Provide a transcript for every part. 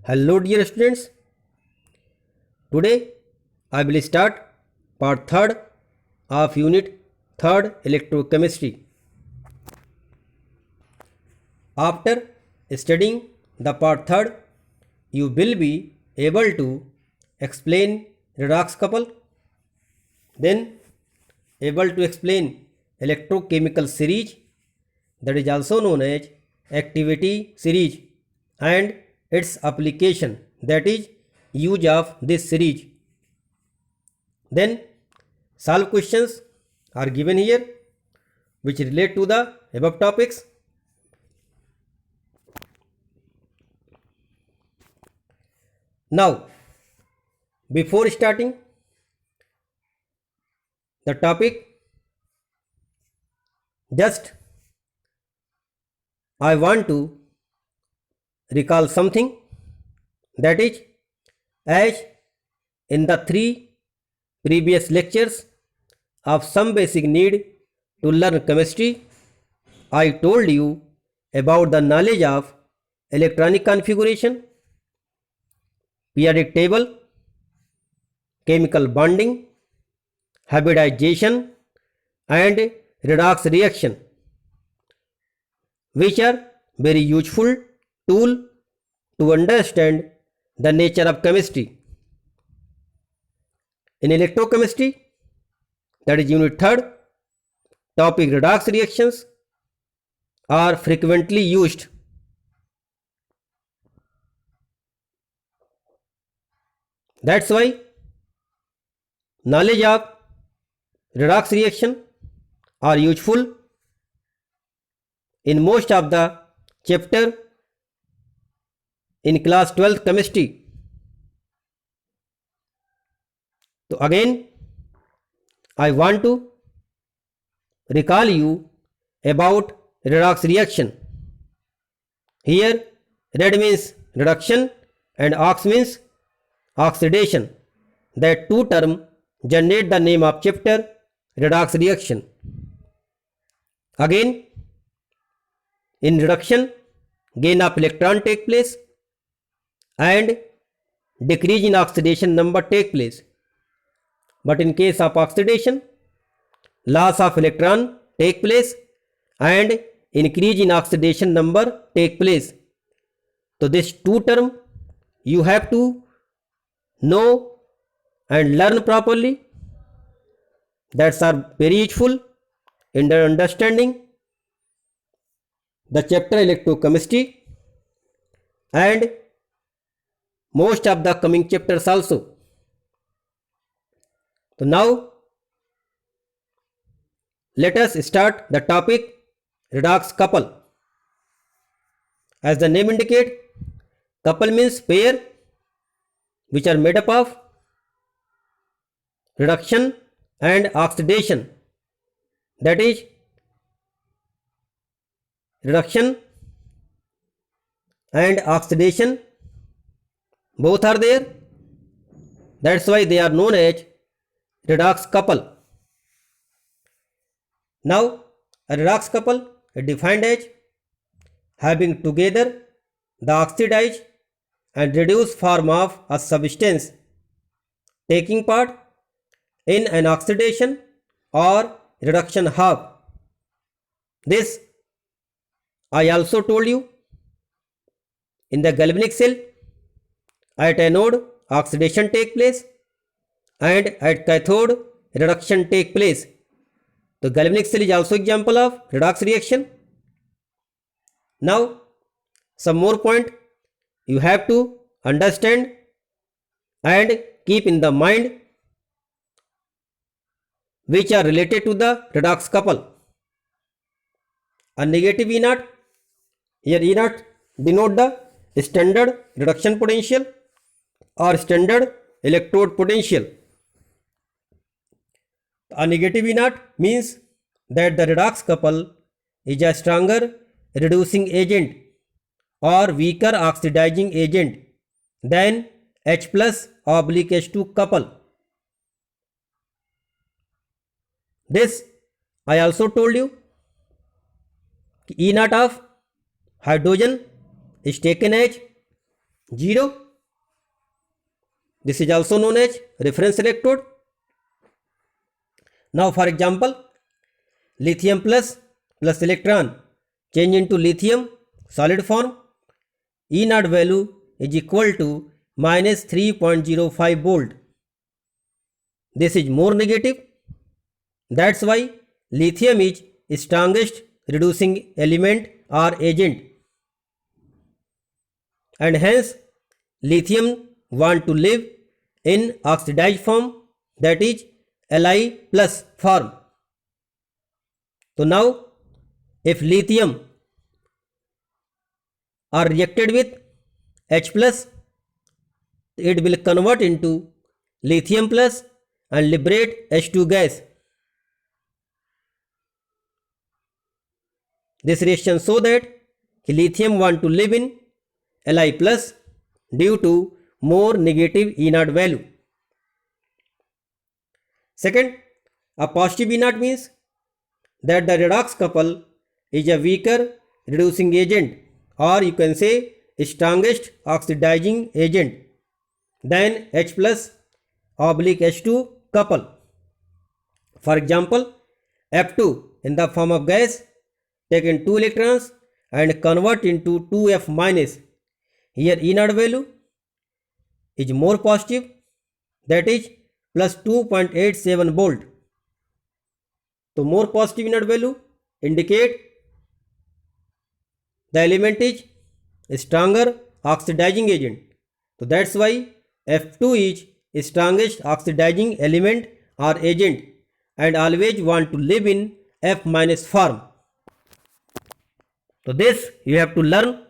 Hello dear students, today I will start part 3rd of unit 3rd electrochemistry. After studying the part 3rd, you will be able to explain redox couple, then able to explain electrochemical series, that is also known as activity series, and its application, that is use of this series. Then solve questions are given here which relate to the above topics. Now, before starting the topic, just I want to recall something, that is, as in the 3 previous lectures of some basic need to learn chemistry, I told you about the knowledge of electronic configuration, periodic table, chemical bonding, hybridization, and redox reaction, which are very useful tool to understand the nature of chemistry. In electrochemistry, that is unit 3rd, topic redox reactions are frequently used. That's why knowledge of redox reaction are useful in most of the chapter in class 12th chemistry. So again, I want to recall you about redox reaction. Here red means reduction and ox means oxidation. That two terms generate the name of chapter redox reaction. Again, in reduction, gain of electron take place and decrease in oxidation number take place. But in case of oxidation, loss of electron take place and increase in oxidation number take place. So this two term you have to know and learn properly. That's are very useful in the understanding the chapter electrochemistry and most of the coming chapters also. So now let us start the topic redox couple. As the name indicate, couple means pair which are made up of reduction and oxidation. That is, reduction and oxidation both are there. That's why they are known as redox couple. Now, a redox couple is defined as having together the oxidized and reduced form of a substance taking part in an oxidation or reduction half. This I also told you. In the galvanic cell, at anode oxidation take place and at cathode reduction take place. The galvanic cell is also example of redox reaction. Now, some more point you have to understand and keep in the mind which are related to the redox couple. A negative E naught, here E naught denote the standard reduction potential or standard electrode potential. A negative E naught means that the redox couple is a stronger reducing agent or weaker oxidizing agent than H plus oblique H2 couple. This I also told you, E naught of hydrogen is taken as 0. This is also known as reference electrode. Now for example, lithium plus electron change into lithium solid form. E naught value is equal to minus 3.05 volt. This is more negative. That's why lithium is strongest reducing element or agent, and hence lithium want to live in oxidized form, that is Li plus form. So now if lithium are reacted with H plus, it will convert into lithium plus and liberate H2 gas. This reaction shows that lithium want to live in Li plus due to more negative E naught value. Second, a positive E naught means that the redox couple is a weaker reducing agent, or you can say strongest oxidizing agent than H plus oblique H2 couple. For example, F2 in the form of gas taken 2 electrons and convert into 2F minus. Here E naught value is more positive, that is plus 2.87 volt. So more positive E naught value indicate the element is stronger oxidizing agent. So that's why F2 is strongest oxidizing element or agent and always want to live in F minus form. So this you have to learn.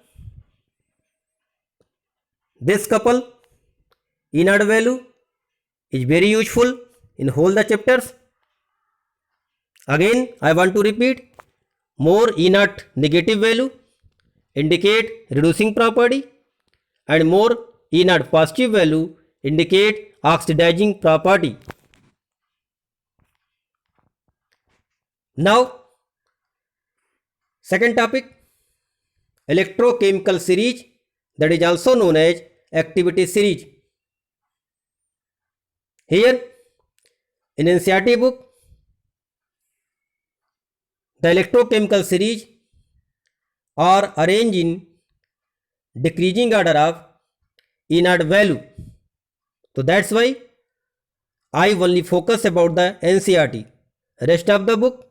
This couple E naught value is very useful in whole the chapters. Again I want to repeat, more E naught negative value indicate reducing property and more E naught positive value indicate oxidizing property. Now second topic, electrochemical series, that is also known as activity series. Here in NCERT book, the electrochemical series are arranged in decreasing order of E naught value. So that's why I only focus about the NCERT. Rest of the book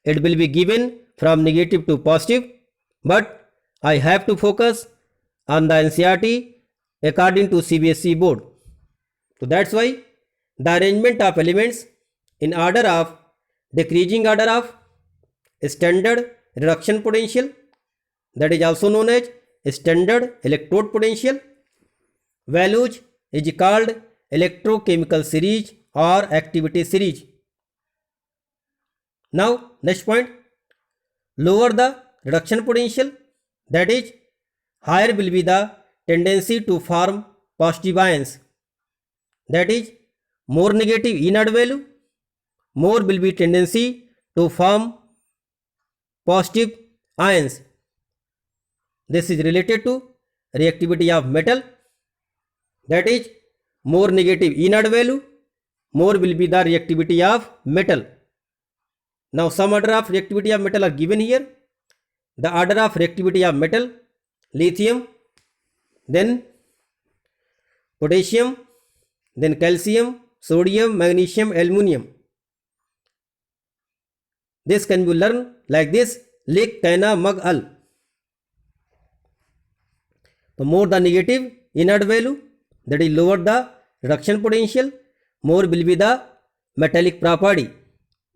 it will be given from negative to positive, but I have to focus on the NCERT according to CBSE board. So that's why the arrangement of elements in order of decreasing order of standard reduction potential, that is also known as standard electrode potential, values is called electrochemical series or activity series. Now next point, lower the reduction potential, that is higher will be the tendency to form positive ions, that is more negative E naught value, more will be tendency to form positive ions. This is related to reactivity of metal, that is more negative E naught value, more will be the reactivity of metal. Now some order of reactivity of metal are given here. The order of reactivity of metal, lithium, then potassium, then calcium, sodium, magnesium, aluminum. This can be learned like this: lik, kaina, mag, al. So more the negative E naught value, that is lower the reduction potential, more will be the metallic property.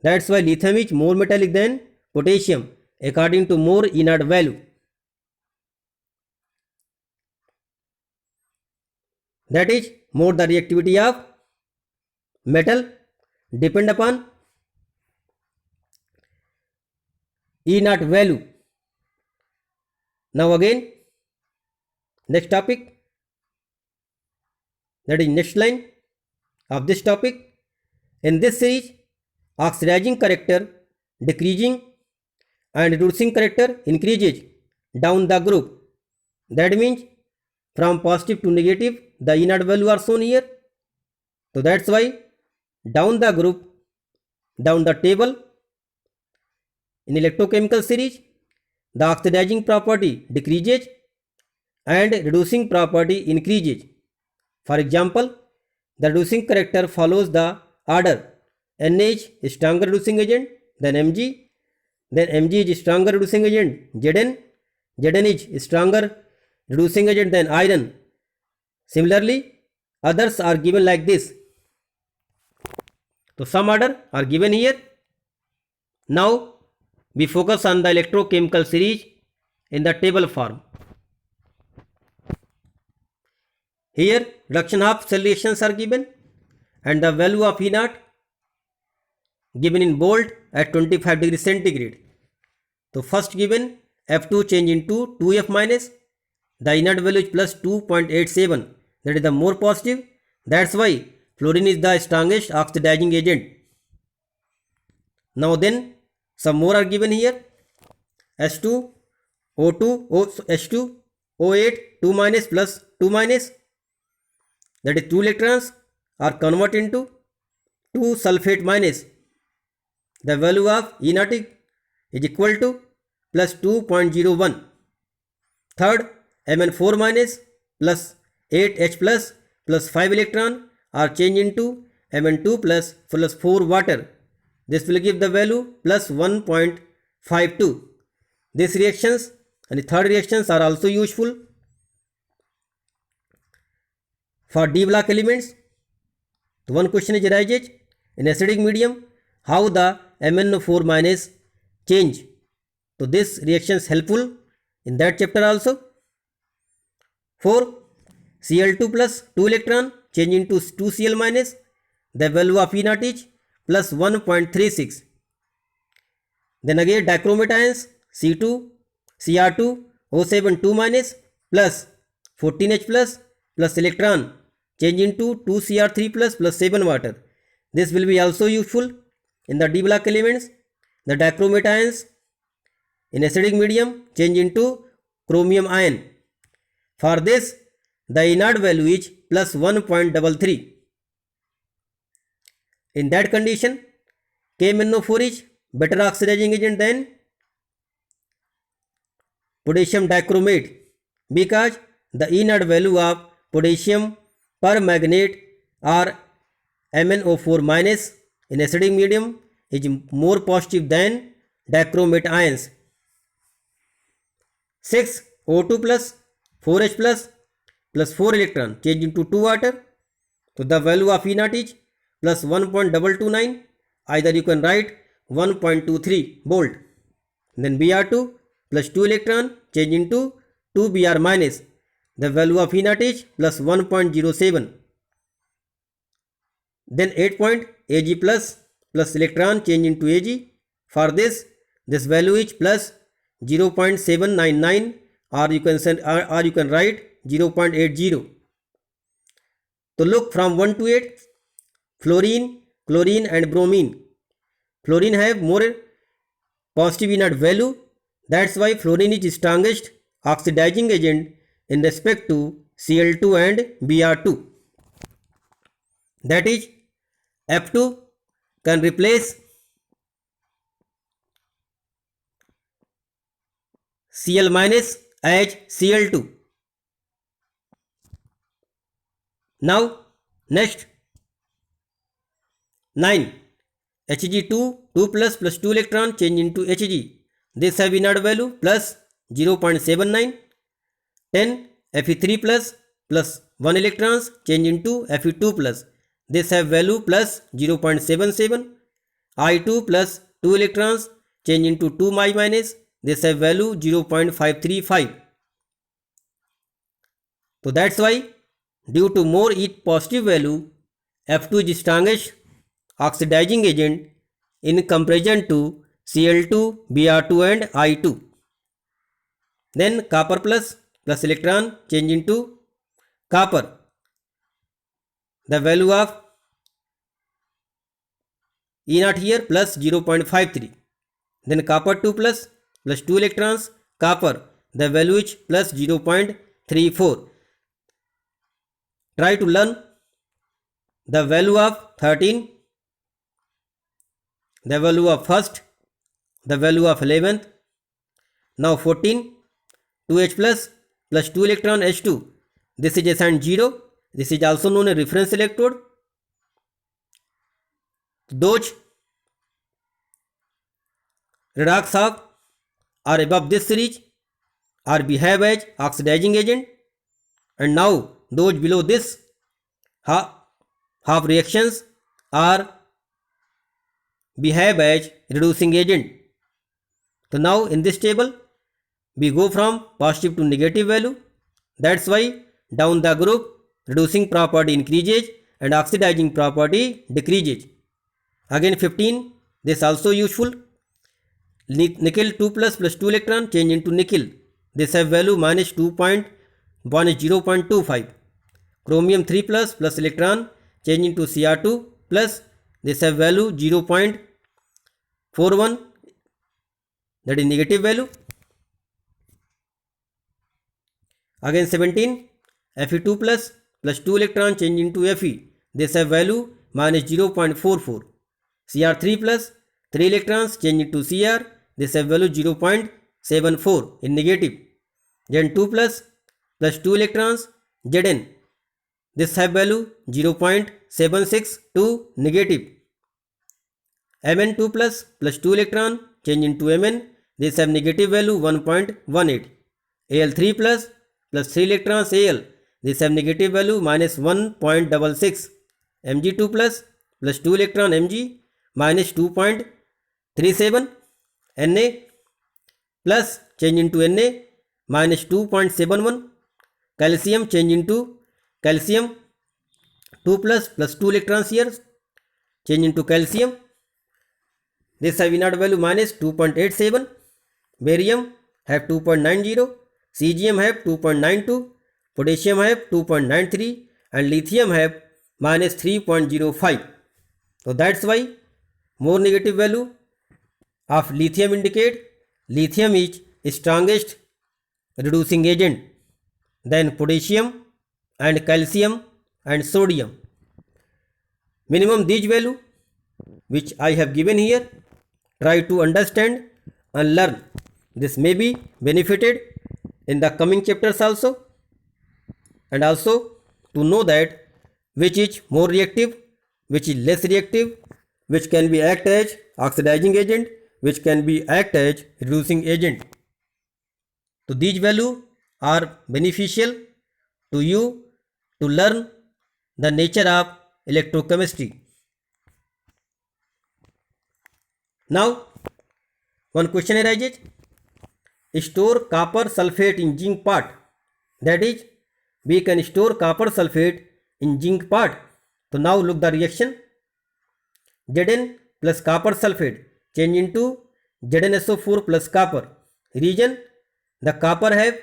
That's why lithium is more metallic than potassium according to more E naught value. That is more the reactivity of metal depend upon E naught value. Now again next topic, that is next line of this topic. In this series, oxidizing character decreasing and reducing character increases down the group. That means from positive to negative, the E naught value are shown here. So that's why down the group, down the table, in electrochemical series, the oxidizing property decreases and reducing property increases. For example, the reducing character follows the order NH is stronger reducing agent than Mg, then Mg is stronger reducing agent Zn is stronger reducing agent than iron. Similarly, others are given like this. So some order are given here. Now we focus on the electrochemical series in the table form. Here reduction of cell reactions are given and the value of E naught given in bold at 25 degrees centigrade. So first given F2 change into 2F minus, the E naught value is plus 2.87, that is the more positive. That's why fluorine is the strongest oxidizing agent. Now then some more are given here. H2 O2 H2 O8 2 minus plus 2 minus, that is 2 electrons are converted into 2 sulfate minus. The value of E naught is equal to plus 2.01. Third, Mn4 minus plus 8H plus 5 electron are changed into Mn2 plus 4 water. This will give the value plus 1.52. These reactions and the third reactions are also useful for D block elements. So one question is arises in acidic medium, how the MnO4 minus change. So this reaction is helpful in that chapter also. 4 Cl2 plus 2 electron change into 2Cl minus, the value of E naught is plus 1.36. Then again dichromate ions C2 Cr2 O7 2 minus plus 14H plus electron change into 2Cr3 plus 7 water. This will be also useful in the D block elements. The dichromate ions in acidic medium change into chromium ion. For this, the E naught value is plus 1.33. In that condition, KMnO4 is better oxidizing agent than potassium dichromate, because the E naught value of potassium permanganate or MnO4 minus in acidic medium is more positive than dichromate ions. 6 O2 plus 4H plus 4 electron change into 2 water. So the value of E naught is plus 1.229. Either you can write 1.23 volt. Then Br2 plus 2 electron change into 2 Br minus. The value of E naught is plus 1.07. Then 8 point Ag plus electron change into Ag. For this value is plus 0.799, or you can write 0.80. So look from 1 to 8, fluorine, chlorine and bromine. Fluorine have more positive E naught value. That's why fluorine is strongest oxidizing agent in respect to Cl2 and Br2. That is, F2 can replace Cl minus as Cl2. Now next 9 Hg2 2 plus 2 electron change into Hg. This have E naught value plus 0.79. 10 Fe3 plus 1 electrons change into Fe2 plus. This have value plus 0.77. I2 plus 2 electrons change into 2 Mi minus. This have value 0.535. So that's why due to more E positive value, F2 is strongest oxidizing agent in comparison to Cl2, Br2 and I2. Then copper plus electron change into copper. The value of E naught here plus 0.53. Then copper 2 plus 2 electrons copper. The value is plus 0.34. Try to learn the value of 13, the value of first, the value of 11th. Now 14, 2H plus 2 electron H2. This is assigned 0. This is also known as reference electrode. Those redox of are above this series are behave as oxidizing agent, and now those below this half reactions are behave as reducing agent. So now in this table we go from positive to negative value. That's why down the group reducing property increases and oxidizing property decreases. Again 15, this also useful. Nickel 2 plus 2 electron change into nickel. This have value minus 2.1 is 0.25. Chromium 3 plus electron change into Cr2 plus. This have value 0.41, that is negative value. Again 17, Fe2 plus 2 electron change into Fe. This have value minus 0.44. Cr3 plus 3 electrons change into Cr. This have value 0.74 in negative. Then 2 plus 2 electrons Zn. This have value 0.76 to negative. Mn2 plus 2 electron change into Mn. This have negative value 1.18. Al3 plus 3 electrons Al. This have negative value minus 1.66. Mg2 plus 2 electron Mg minus 2.37. Na plus change into Na minus 2.71. Calcium change into calcium 2 plus 2 electrons here change into calcium. This have inert value minus 2.87. Barium have 2.90. Cesium have 2.92. Potassium have 2.93 and lithium have minus 3.05. So that's why more negative value of lithium indicate lithium is strongest reducing agent than potassium and calcium and sodium. Minimum these value which I have given here, try to understand and learn. This may be benefited in the coming chapters also, and also to know that which is more reactive, which is less reactive, which can be act as oxidizing agent, which can be act as reducing agent. So these values are beneficial to you to learn the nature of electrochemistry. Now one question arises, store copper sulfate in zinc part, that is we can store copper sulfate in zinc part. So now look the reaction. Zn plus copper sulfate change into ZnSO4 plus copper. Reason, the copper have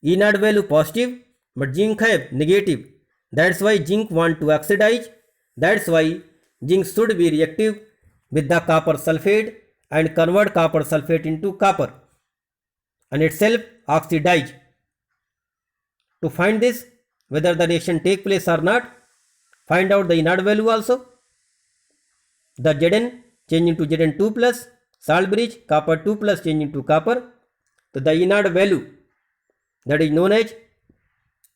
E naught value positive but zinc have negative. That's why zinc want to oxidize. That's why zinc should be reactive with the copper sulfate and convert copper sulfate into copper and itself oxidize. To find this, whether the reaction take place or not, find out the E naught value also. The Zn change into Zn2 plus, salt bridge, copper 2 plus change into copper. So the E naught value, that is known as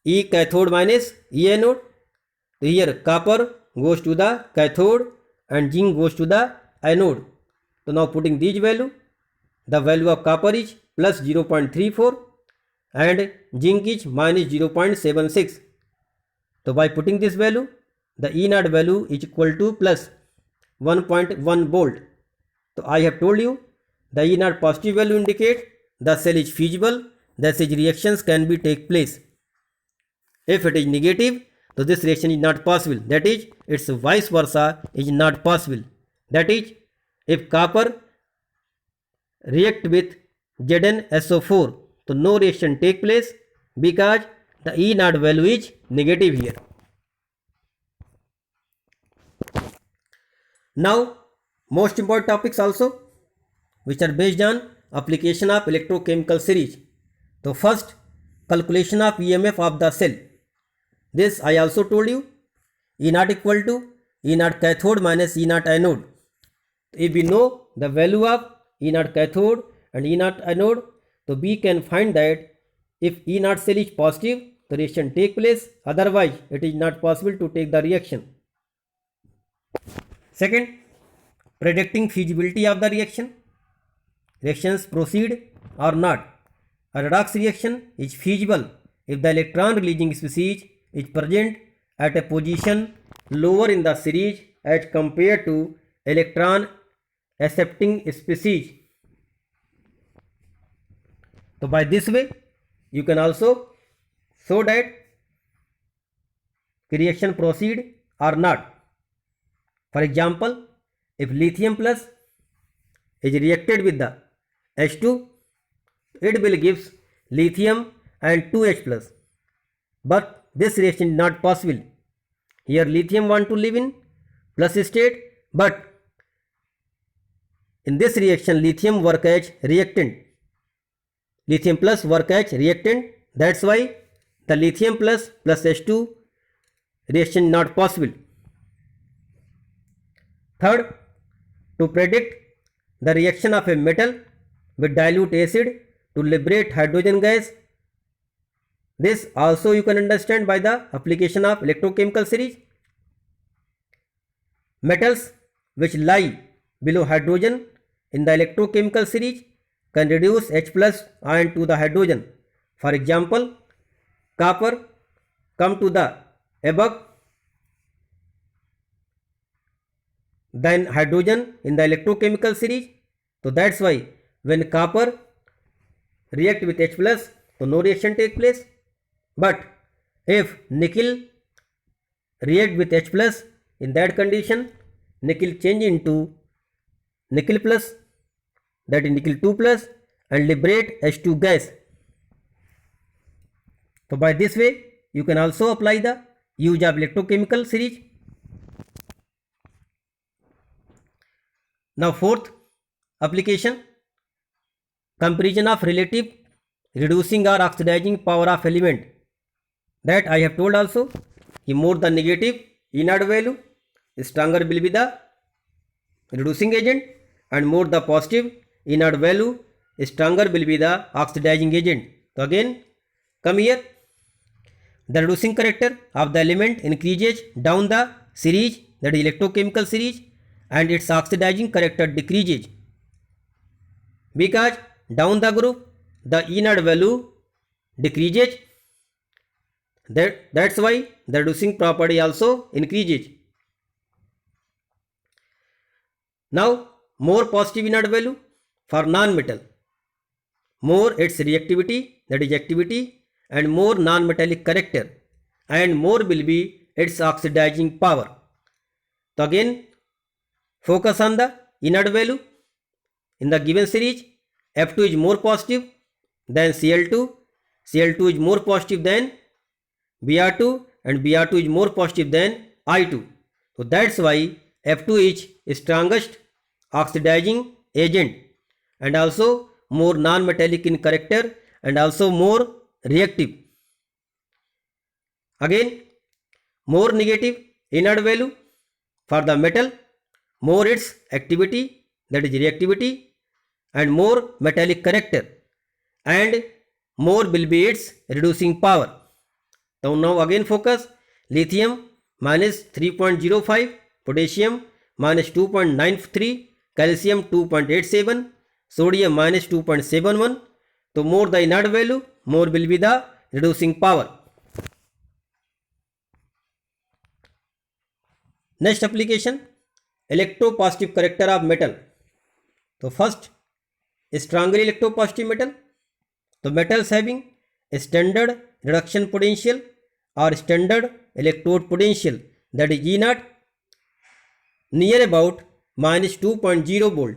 E cathode minus E anode. So here copper goes to the cathode and zinc goes to the anode. So now putting these value, the value of copper is plus 0.34 and zinc is minus 0.76. So by putting this value, the E naught value is equal to plus 1.1 volt. So I have told you the E naught positive value indicate the cell is feasible, that is reactions can be take place. If it is negative, so this reaction is not possible, that is its vice versa is not possible. That is, if copper react with ZnSO4, so no reaction take place because the E naught value is negative here. Now most important topics also which are based on application of electrochemical series. So first, calculation of EMF of the cell. This I also told you. E naught equal to E naught cathode minus E naught anode. If we know the value of E naught cathode and E naught anode, so we can find that if E naught cell is positive, the reaction take place. Otherwise, it is not possible to take the reaction. Second, predicting feasibility of the reaction. Reactions proceed or not. A redox reaction is feasible if the electron releasing species is present at a position lower in the series as compared to electron accepting species. So by this way, you can also show that reaction proceed or not. For example, if lithium plus is reacted with the H2, it will gives lithium and 2H plus. But this reaction is not possible. Here lithium want to live in plus state, but in this reaction lithium work as reactant. Lithium plus work as reactant. That's why the lithium plus H2 reaction is not possible. Third, to predict the reaction of a metal with dilute acid to liberate hydrogen gas. This also you can understand by the application of electrochemical series. Metals which lie below hydrogen in the electrochemical series can reduce H plus ion to the hydrogen. For example, copper come to the above, then hydrogen in the electrochemical series. So that's why when copper react with H plus, so no reaction take place. But if nickel react with H plus, in that condition nickel change into nickel plus, that is nickel 2 plus, and liberate H2 gas. So by this way you can also apply the use of electrochemical series. Now fourth application, comparison of relative reducing or oxidizing power of element. That I have told also, more the negative E naught value, stronger will be the reducing agent, and more the positive E naught value, stronger will be the oxidizing agent. So again come here, the reducing character of the element increases down the series, that is electrochemical series, and its oxidizing character decreases, because down the group the E naught value decreases. That's why the reducing property also increases. Now more positive E naught value for non-metal, more its reactivity, that is activity, and more non-metallic character, and more will be its oxidizing power. So again focus on the E naught value. In the given series, F2 is more positive than Cl2, Cl2 is more positive than Br2, and Br2 is more positive than I2. So that's why F2 is strongest oxidizing agent, and also more non-metallic in character, and also more reactive. Again more negative E naught value for the metal, more its activity, that is reactivity, and more metallic character, and more will be its reducing power. So now again focus, lithium minus 3.05, potassium minus 2.93, calcium 2.87, sodium minus 2.71. So more the E naught value, more will be the reducing power. Next application, electropositive character of metal. So first, strongly electropositive metal. So metals having a standard reduction potential or standard electrode potential, that is E naught, near about minus 2.0 volt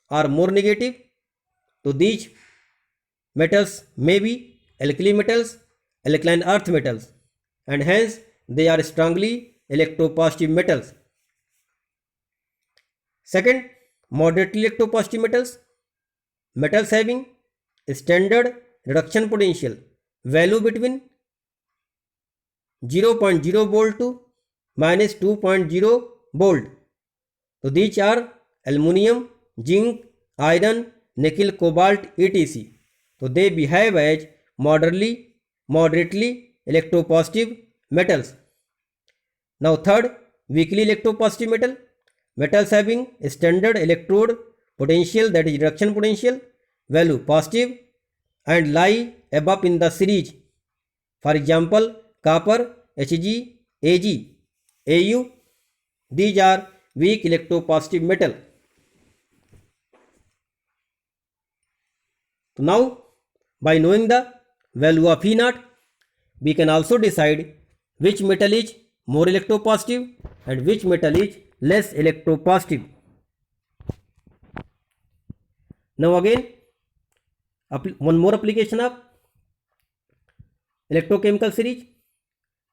or more negative. So these metals may be alkali metals, alkaline earth metals, and hence they are strongly electropositive metals. Second, moderately electropositive metals, metals having standard reduction potential value between 0.0 volt to minus 2.0 volt. So these are aluminum, zinc, iron, nickel, cobalt, etc. So they behave as moderately electropositive metals. Now third, weakly electropositive metal. Metals having standard electrode potential, that is reduction potential value positive, and lie above in the series. For example, copper, Hg, Ag, Au. These are weak electropositive metal. So now, by knowing the value of E0, we can also decide which metal is more electropositive and which metal is less electropositive. Now again, one more application of electrochemical series,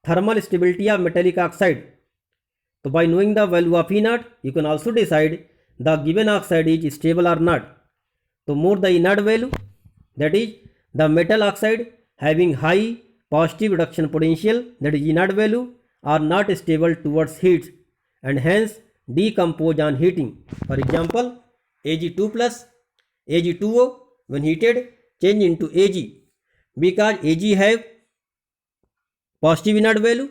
thermal stability of metallic oxide. So by knowing the value of E0, you can also decide the given oxide is stable or not. So more the E0 value, that is the metal oxide having high positive reduction potential, that is E0 value, are not stable towards heat and hence decompose on heating. For example, Ag2 plus Ag2O when heated change into Ag, because Ag have positive E0 value.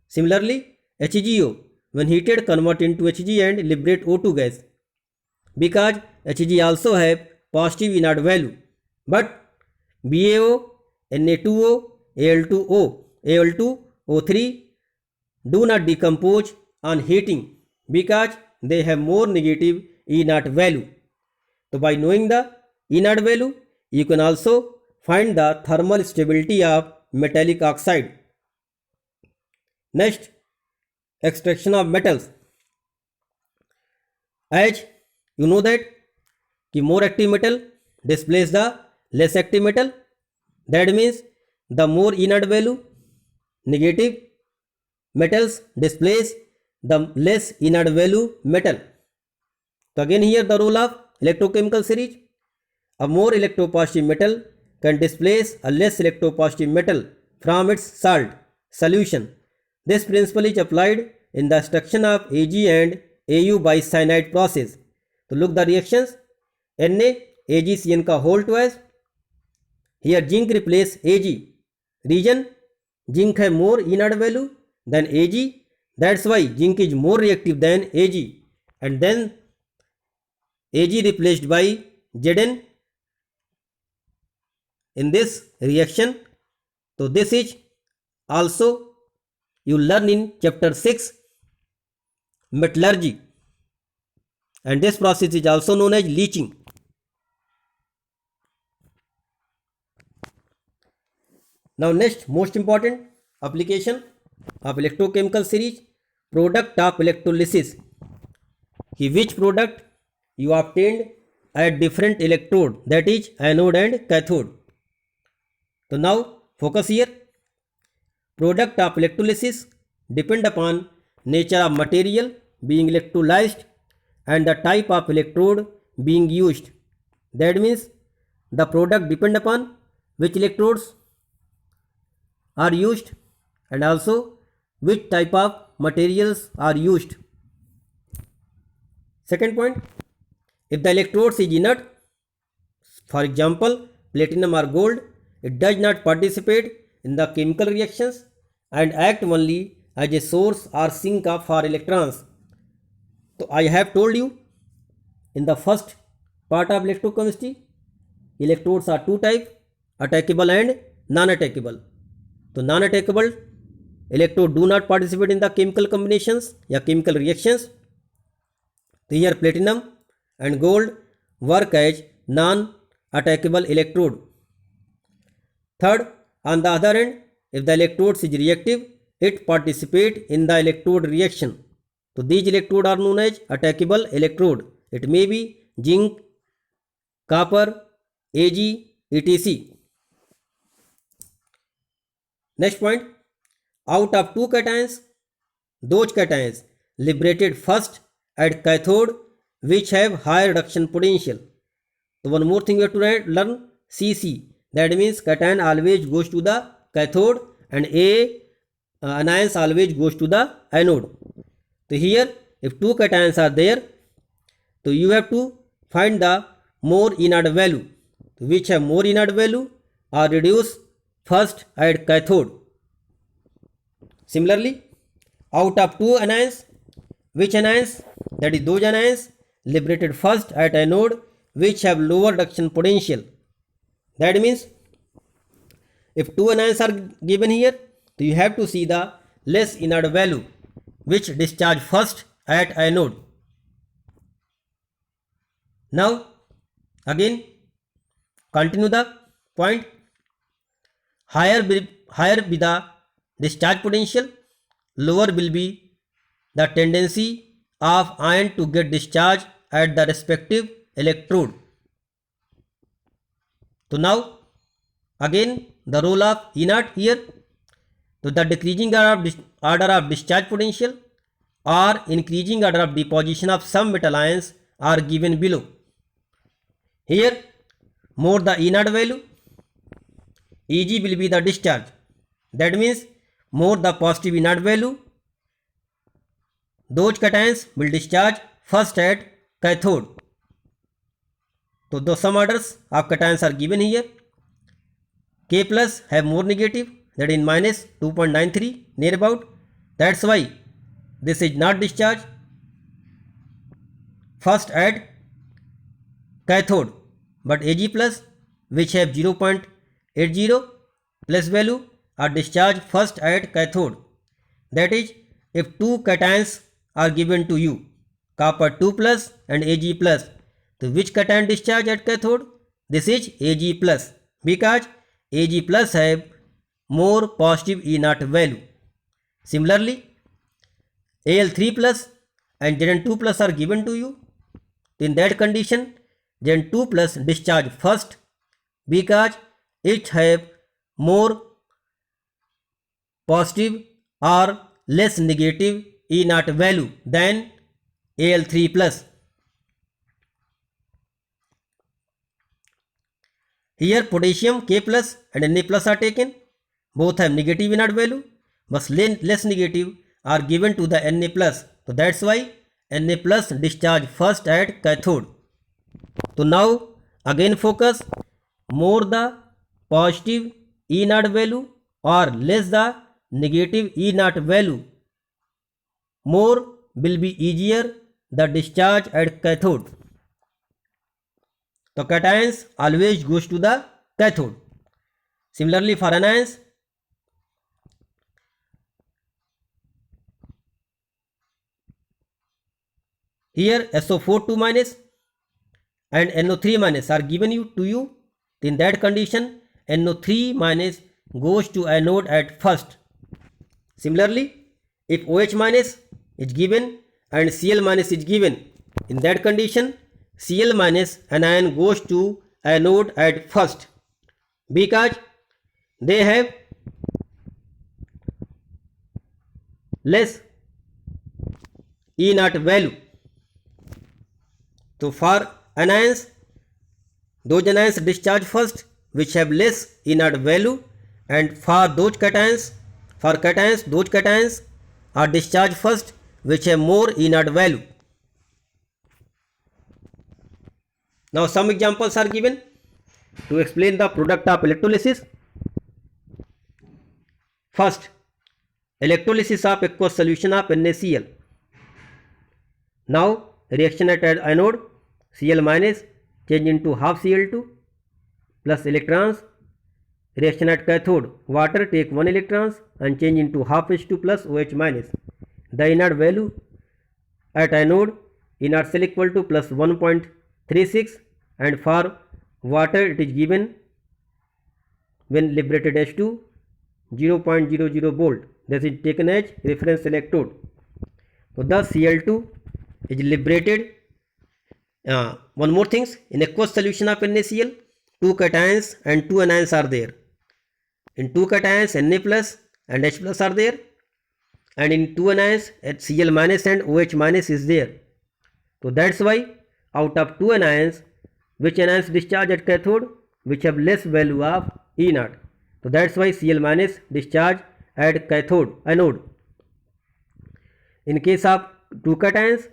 Similarly, HgO when heated convert into Hg and liberate O2 gas, because Hg also have positive E0 value, but BaO, Na2O, Al2O, Al2O3 do not decompose on heating because they have more negative E0 value. So by knowing the E0 value, you can also find the thermal stability of metallic oxide. Next, extraction of metals. As you know that more active metal displace the less active metal, that means the more E0 value negative metals displace the less E0 value metal. So again here the role of electrochemical series, a more electropositive metal can displace a less electropositive metal from its salt solution. This principle is applied in the extraction of Ag and Au by cyanide process. So look the reactions, Na AgCN का whole twice. Here zinc replace Ag. Reason, zinc have more E0 value than Ag. That's why zinc is more reactive than Ag. And then Ag replaced by Zn in this reaction. So this is also you learn in chapter 6 metallurgy, and this process is also known as leaching. Now next most important application of electrochemical series, product of electrolysis. Which product you obtained at different electrode, that is anode and cathode. So now focus here. Product of electrolysis depend upon nature of material being electrolyzed and the type of electrode being used. That means the product depend upon which electrodes are used and also which type of materials are used. Second point, if the electrodes is inert, for example platinum or gold, it does not participate in the chemical reactions and act only as a source or sink for electrons. So I have told you in the first part of electrochemistry, electrodes are two types, attackable and non-attackable. So non-attackable electrode do not participate in the chemical combinations or chemical reactions. So here platinum and gold work as non-attackable electrode. Third, on the other end, if the electrode is reactive, it participates in the electrode reaction. So these electrodes are known as attackable electrode. It may be zinc, copper, Ag, etc. Next point, out of two cations, those cations liberated first at cathode which have higher reduction potential. So one more thing you have to learn, CC. That means cation always goes to the cathode and A anions always goes to the anode. So here if two cations are there, so you have to find the more inert value. Which have more inert value are reduced first at cathode. Similarly, out of two anions, which anions, that is those anions liberated first at anode which have lower reduction potential. That means if two anions are given here, so you have to see the less inert value which discharge first at anode. Now again continue the point. Higher be the discharge potential, lower will be the tendency of ion to get discharged at the respective electrode. So now again the role of inert here. So the decreasing order of discharge potential or increasing order of deposition of some metal ions are given below. Here more the inert value, Eg will be the discharge. That means more the positive inert value, those cations will discharge first at cathode. So the some orders of cations are given here. K plus have more negative, that is minus 2.93 near about. That's why this is not discharged first at cathode, but Ag plus which have 0.80 plus value are discharged first at cathode. That is, if two cations are given to you, copper 2 plus and Ag plus, so which cation discharge at cathode? This is Ag plus, because Ag plus have more positive inert value. Similarly, Al3 plus and Zn2 plus are given to you. In that condition, Zn2 plus discharge first because it have more positive or less negative inert value than Al3 plus. Here potassium K plus and Na plus are taken. Both have negative inert value, but less negative are given to the Na plus. So that's why Na plus discharge first at cathode. So now again focus, more the positive inert value or less the negative inert value, more will be easier the discharge at cathode. So cations always goes to the cathode. Similarly for anions, here SO4 2 minus and NO3 minus are given to you. In that condition, NO3 minus goes to anode at first. Similarly, if OH minus is given and Cl minus is given, in that condition Cl minus anion goes to anode at first because they have less inert value. So for anions, those anions discharge first which have less inert value, and for those cations, those cations are discharged first which have more inert value. Now some examples are given to explain the product of electrolysis. First, electrolysis of aqueous solution of NaCl. Now reaction at anode, Cl minus change into half Cl2 plus electrons. Reaction at cathode, water take 1 electrons and change into half H2 plus OH minus. The inert value at anode, inert cell equal to plus 1.36, and for water it is given when liberated H2 0.00 volt. This is taken as reference electrode. So the Cl2 is liberated. One more things, in aqueous solution of NaCl, two cations and two anions are there. In two cations Na plus and H plus are there, and in two anions Cl minus and OH minus is there. So that's why out of two anions, which anions discharge at cathode, which have less value of inert. So that's why Cl minus discharge at anode. In case of two cations,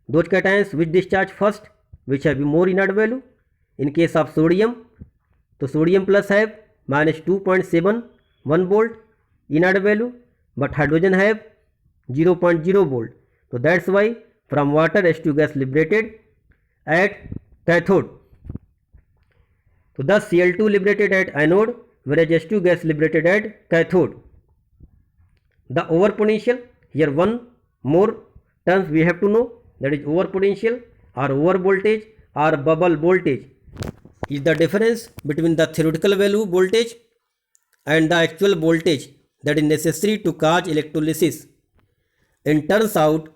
those cations which discharge first, which have more inert value. In case of sodium, so sodium plus have minus 2.71 volt inert value, but hydrogen have 0.0 volt. So that's why from water H2 gas liberated at cathode. So thus Cl2 liberated at anode, whereas H2 gas liberated at cathode. The overpotential, here one more terms we have to know, that is overpotential or over voltage or bubble voltage is the difference between the theoretical value voltage and the actual voltage that is necessary to cause electrolysis. It turns out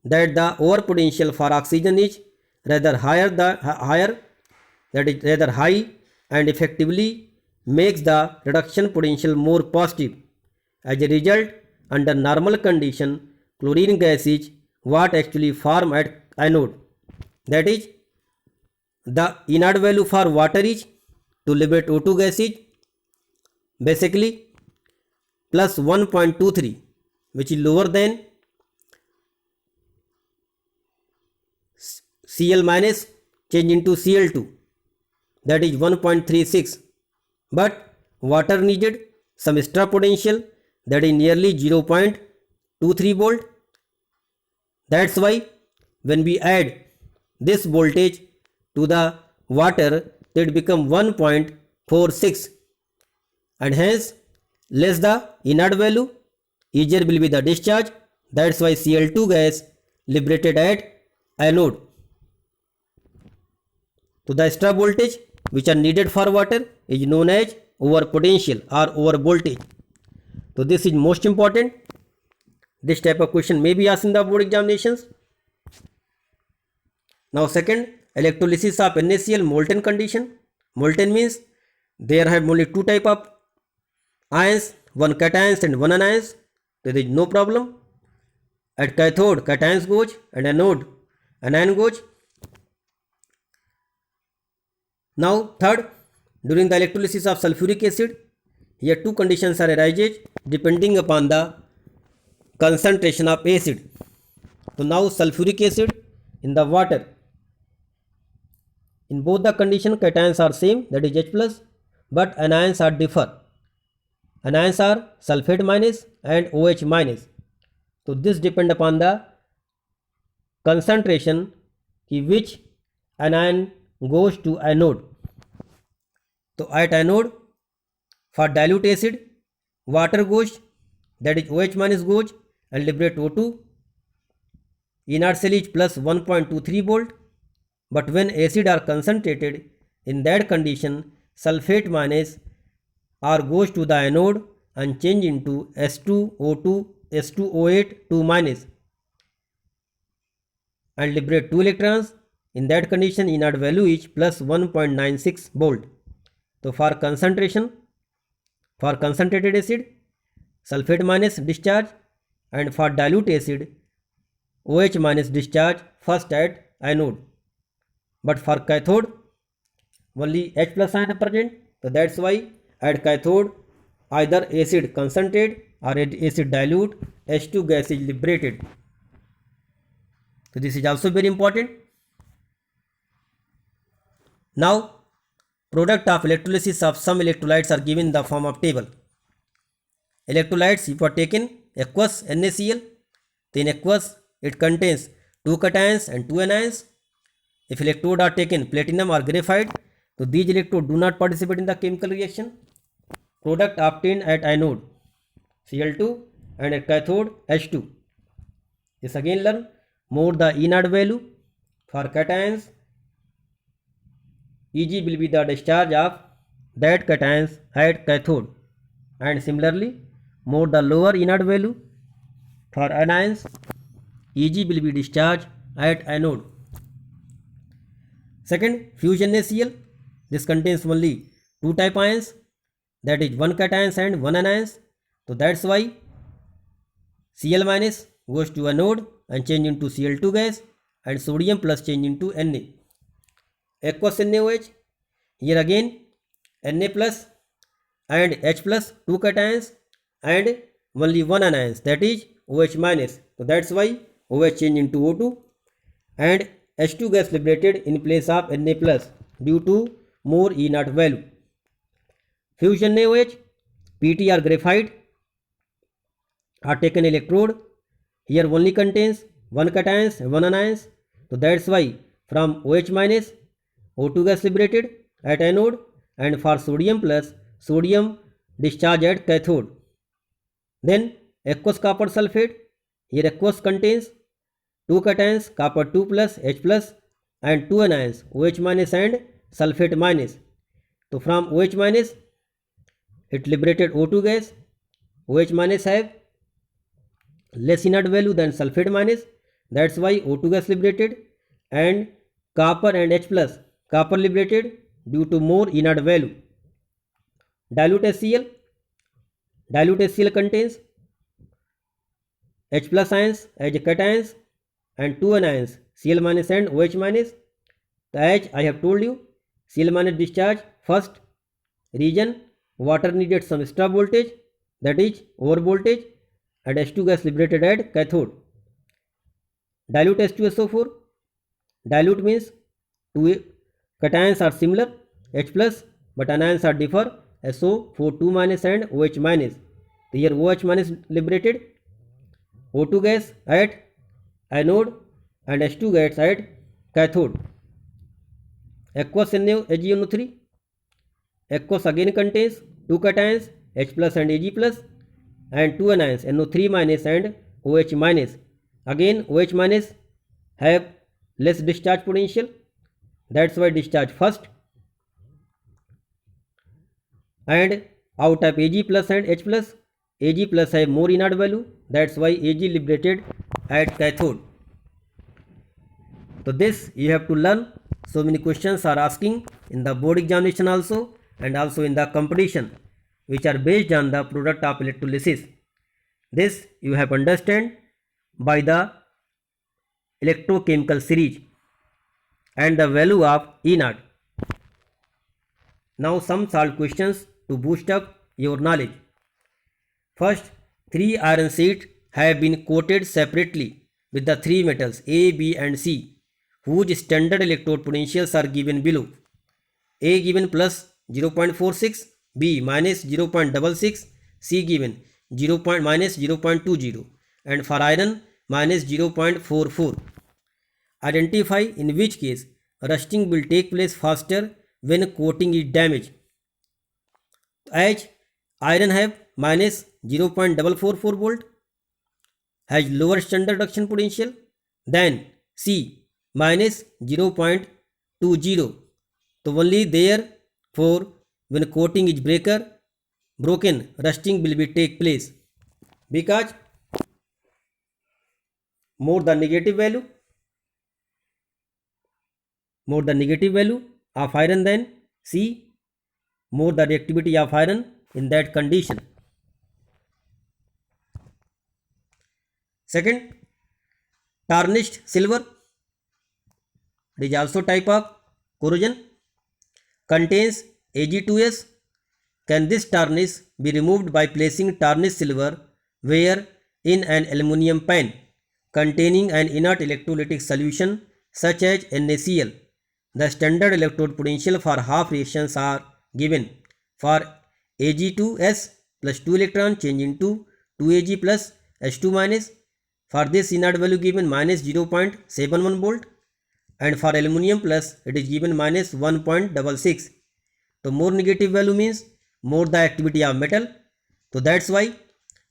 that the overpotential for oxygen is rather higher, that is rather high, and effectively makes the reduction potential more positive. As a result, under normal condition, chlorine gas is what actually form at anode. That is, the inert value for water is to liberate O2 gas is basically plus 1.23, which is lower than Cl minus change into Cl2, that is 1.36, but water needed some extra potential, that is nearly 0.23 volt. That's why when we add this voltage to the water, it become 1.46, and hence less the inert value, easier will be the discharge. That's why Cl2 gas liberated at anode. So the extra voltage which are needed for water is known as over potential or over voltage. So this is most important. This type of question may be asked in the board examinations. Now second, electrolysis of NaCl molten condition. Molten means there have only two type of ions, one cations and one anions. There is no problem. At cathode, cations goes, and anode, anion goes. Now third, during the electrolysis of sulfuric acid, here two conditions are arises depending upon the concentration of acid. So now sulfuric acid in the water, in both the condition cations are same, that is H plus, but anions are differ. Anions are sulfate minus and OH minus. So this depend upon the concentration which anion goes to anode. So at anode, for dilute acid, water goes, that is OH minus goes and liberate O2. Inert cell is plus 1.23 volt. But when acid are concentrated, in that condition sulfate minus or goes to the anode and change into S2O2, S2O8 2 minus and liberate 2 electrons. In that condition inert value is plus 1.96 volt. So for concentration, for concentrated acid, sulfate minus discharge, and for dilute acid, OH minus discharge first at anode. But for cathode, only H plus ion present. So that's why at cathode either acid concentrate or acid dilute, H2 gas is liberated. So this is also very important. Now product of electrolysis of some electrolytes are given in the form of table. Electrolytes, if you are taken aqueous NaCl, then aqueous it contains 2 cations and 2 anions. If electrode are taken platinum or graphite, so these electrodes do not participate in the chemical reaction. Product obtained at anode Cl2 and at cathode H2. This again learn more the inert value for cations. Eg will be the discharge of that cations at cathode, and similarly more the lower inert value for anions. Eg will be discharged at anode. Second, fusion NaCl. This contains only two type ions, that is one cations and one anions. So that's why Cl minus goes to anode and change into Cl2 gas, and sodium plus change into Na. Aqueous NaOH, here again Na plus and H plus 2 cations and only one anion, that is OH minus. So that's why OH change into O2 and H2 gas liberated in place of Na plus due to more E naught value. Fusion NaOH, PT or graphite are taken electrode. Here only contains one cations and one anions. So that's why from OH minus O2 gas liberated at anode, and for sodium plus sodium discharge at cathode. Then aqueous copper sulfate. Here aqueous contains two cations copper 2 plus H plus and two anions OH minus and sulfate minus. So from OH minus it liberated O2 gas. OH minus have less inert value than sulfate minus, that's why O2 gas liberated, and copper and H plus copper liberated due to more inert value. Dilute HCl contains H plus ions as cations and two anions Cl minus and OH minus. As I have told you, Cl minus discharge first region, water needed some extra voltage, that is over voltage, and H2 gas liberated at cathode. Dilute H2SO4. Dilute means two cations are similar H plus but anions are differ, SO4 2 minus and OH minus. So here OH minus liberated, O2 gas at anode and H2 gas at cathode. Aqueous AgNO3. Aqueous again contains two cations H plus and Ag plus and two anions NO3 minus and OH minus. Again OH minus have less discharge potential, that's why discharge first, and out of Ag plus and H plus, Ag plus have more inert value, that's why Ag liberated at cathode. So this you have to learn. So many questions are asking in the board examination also and also in the competition, which are based on the product of electrolysis. This you have understand by the electrochemical series and the value of E naught. Now some solved questions to boost up your knowledge. First, 3 iron sheets have been coated separately with the 3 metals A, B and C, whose standard electrode potentials are given below. A given plus 0.46, B minus 0.66, C given minus 0.20, and for iron minus 0.44. Identify in which case rusting will take place faster when coating is damaged. As iron have minus 0.444 volt, has lower standard reduction potential than C minus 0.20. So only therefore when coating is broken, rusting will be take place, because more the negative value of iron than C, more the reactivity of iron in that condition. Second, tarnished silver, it is also type of corrosion, contains Ag2S. Can this tarnish be removed by placing tarnished silver where in an aluminum pan containing an inert electrolytic solution such as NaCl? The standard electrode potential for half reactions are given. For Ag2S plus 2 electron change into 2Ag plus H2 minus. For this inert value given minus 0.71 volt, and for aluminum plus it is given minus 1.66. So more negative value means more the activity of metal. So that's why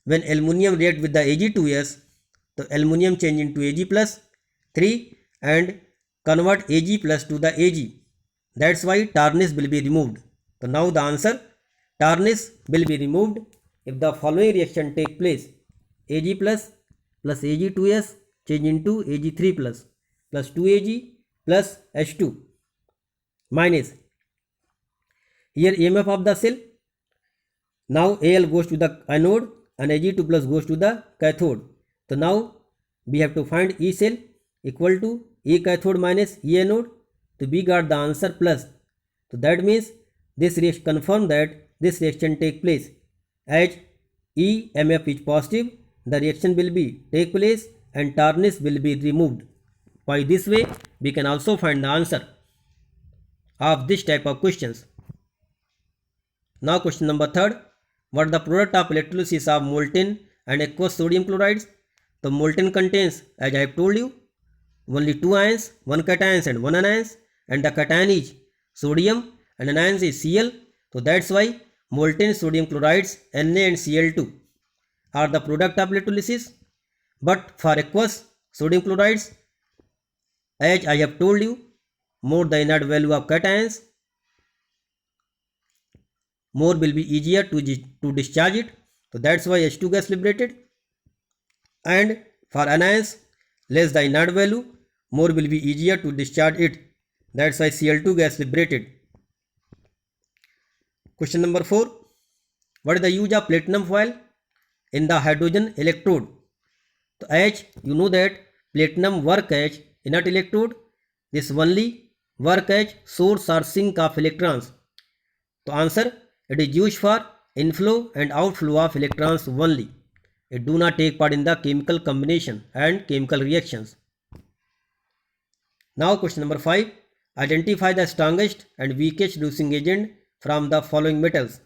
when aluminum react with the Ag2S, the aluminum change into Ag plus 3 and convert Ag plus to the Ag. That's why tarnish will be removed. So now the answer, tarnish will be removed if the following reaction take place. Ag plus Ag2S change into Ag3 plus 2Ag plus H2 minus. Here EMF of the cell. Now Al goes to the anode and Ag2 plus goes to the cathode. So now we have to find E cell equal to E cathode minus E anode. So we got the answer plus. So that means this reaction confirm that this reaction take place, as EMF is positive, the reaction will be take place and tarnish will be removed. By this way, we can also find the answer of this type of questions. Now question number 3rd. What is the product of electrolysis of molten and aqueous sodium chlorides? The molten contains, as I have told you, only 2 ions, 1 cation and 1 anion, and the cation is sodium and anion is Cl. So that's why molten sodium chlorides Na and Cl2 are the product of electrolysis. But for aqueous sodium chlorides, as I have told you, more the inert value of cations, more will be easier to discharge it. So that's why H2 gas liberated. And for anions, less the inert value, more will be easier to discharge it. That's why Cl2 gas liberated. Question number 4. What is the use of platinum foil in the hydrogen electrode? So as you know that platinum work as inert electrode, this only work as source or sink of electrons. So answer, it is used for inflow and outflow of electrons only. It do not take part in the chemical combination and chemical reactions. Now question number 5. Identify the strongest and weakest reducing agent from the following metals.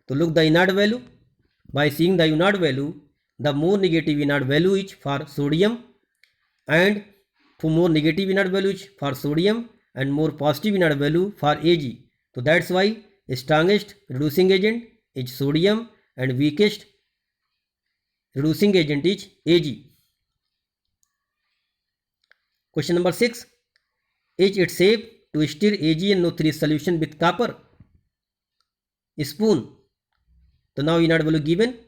To look the inert value. By seeing the inert value, the more negative inert value is for sodium, and for more negative inert value is for sodium and more positive inert value for Ag. So that's why strongest reducing agent is sodium and weakest reducing agent is Ag. Question number 6. Is it safe to stir AgNO3 solution with copper? Spoon. So now inert value given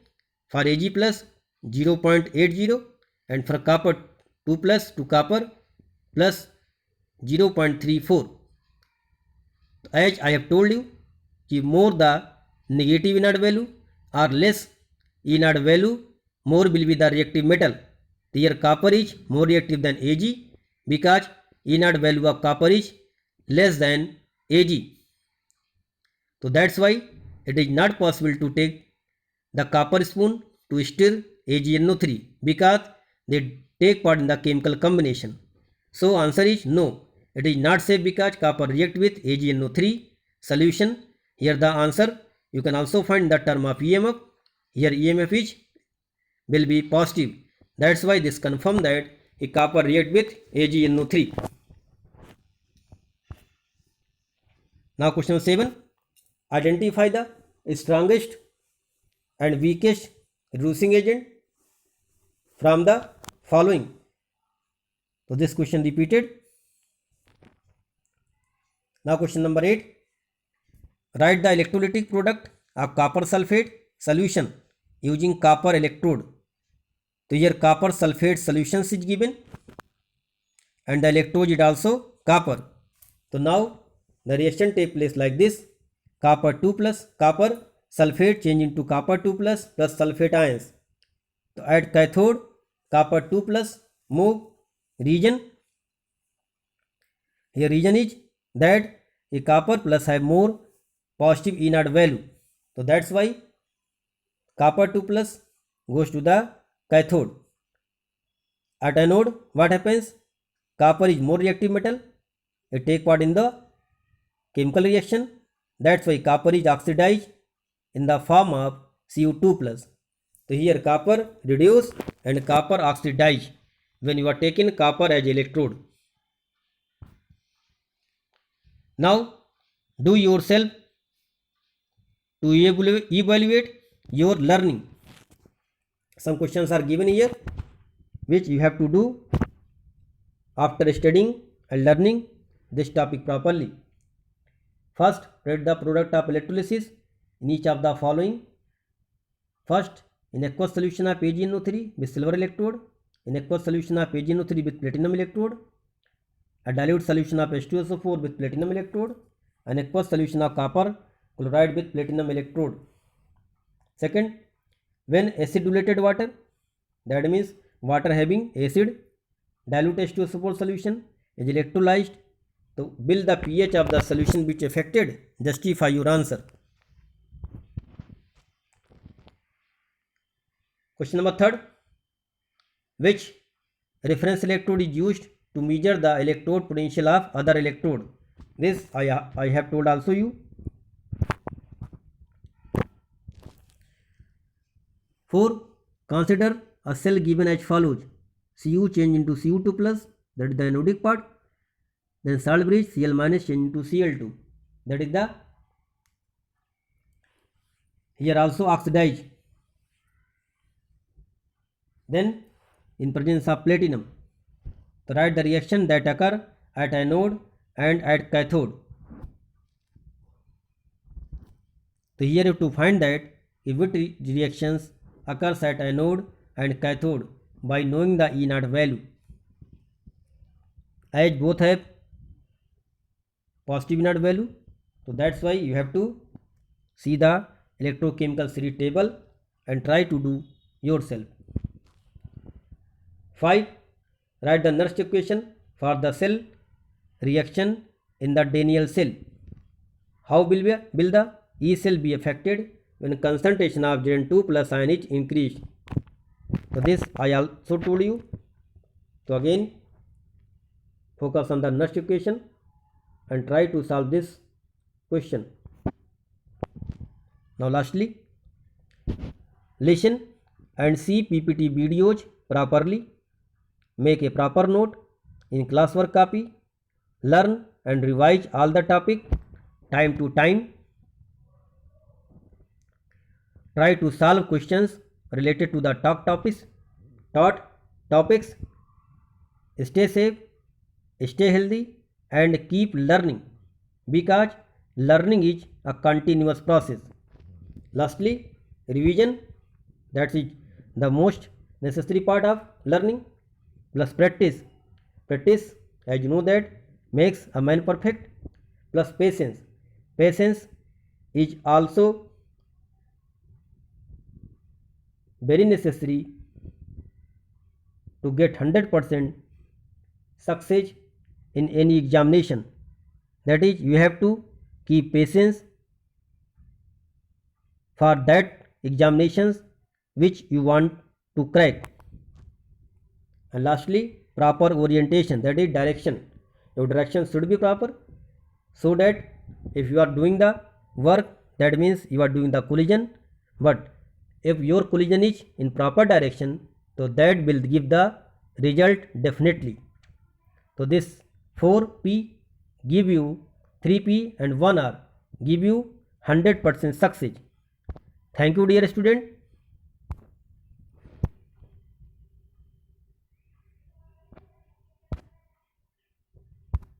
for Ag plus 0.80 and for copper 2 plus to copper plus 0.34. As I have told you, the more the negative inert value or less inert value, more will be the reactive metal. Here copper is more reactive than Ag because inert value of copper is less than Ag. So that's why it is not possible to take the copper spoon to stir AgNO3 because they take part in the chemical combination. So answer is no. It is not safe because copper react with AgNO3 solution. Here the answer, you can also find the term of EMF. Here EMF is will be positive. That's why this confirm that a copper react with AgNO3. Now question 7. Identify the strongest and weakest reducing agent from the following. So this question repeated. Now question number 8. Write the electrolytic product of copper sulfate solution using copper electrode. So here copper sulfate solutions is given and the electrode is also copper. So now the reaction take place like this. Copper 2 plus copper sulfate change into copper 2 plus sulfate ions. So at cathode, copper 2 plus move region. Here region is that a copper plus have more positive inert value. So that's why copper 2 plus goes to the cathode. At anode, what happens? Copper is more reactive metal. It take part in the chemical reaction. That's why copper is oxidized in the form of Cu2 plus. So here copper reduce and copper oxidize when you are taking copper as electrode. Now do yourself to evaluate your learning. Some questions are given here which you have to do after studying and learning this topic properly. First, write the product of electrolysis in each of the following. First, in aqueous solution of AgNO3 with silver electrode, in aqueous solution of AgNO3 with platinum electrode, a dilute solution of H2SO4 with platinum electrode, an aqueous solution of copper chloride with platinum electrode. Second, when acidulated water, that means water having acid, dilute H2SO4 solution is electrolyzed, so build the pH of the solution which affected. Justify your answer. Question number 3. Which reference electrode is used to measure the electrode potential of other electrode? This I have told also you. 4. Consider a cell given as follows: Cu change into Cu2 plus, that is the anodic part, then salt bridge Cl minus change into Cl2, that is the here also oxidize. Then in presence of platinum, to write the reaction that occur at anode and at cathode. So here you have to find that if which reactions occurs at anode and cathode by knowing the E naught value. As both have positive E naught value, so that's why you have to see the electrochemical series table and try to do yourself. 5. Write the Nernst equation for the cell reaction in the Daniell cell. How will the E cell be affected when concentration of Zn2 plus ion is increased? So this I also told you. So again focus on the Nernst equation and try to solve this question. Now lastly, listen and see PPT videos properly. Make a proper note in classwork copy. Learn and revise all the topic time to time. Try to solve questions related to the taught topics. Stay safe, stay healthy, and keep learning, because learning is a continuous process. Lastly, revision, that is the most necessary part of learning, plus practice. Practice, as you know, that makes a man perfect, plus patience. Patience is also very necessary to get 100% success in any examination. That is, you have to keep patience for that examinations which you want to crack. And lastly, proper orientation, that is direction. Your direction should be proper, so that if you are doing the work, that means you are doing the collision. But if your collision is in proper direction, so that will give the result definitely. So this 4P give you 3P and 1R give you 100% success. Thank you dear student.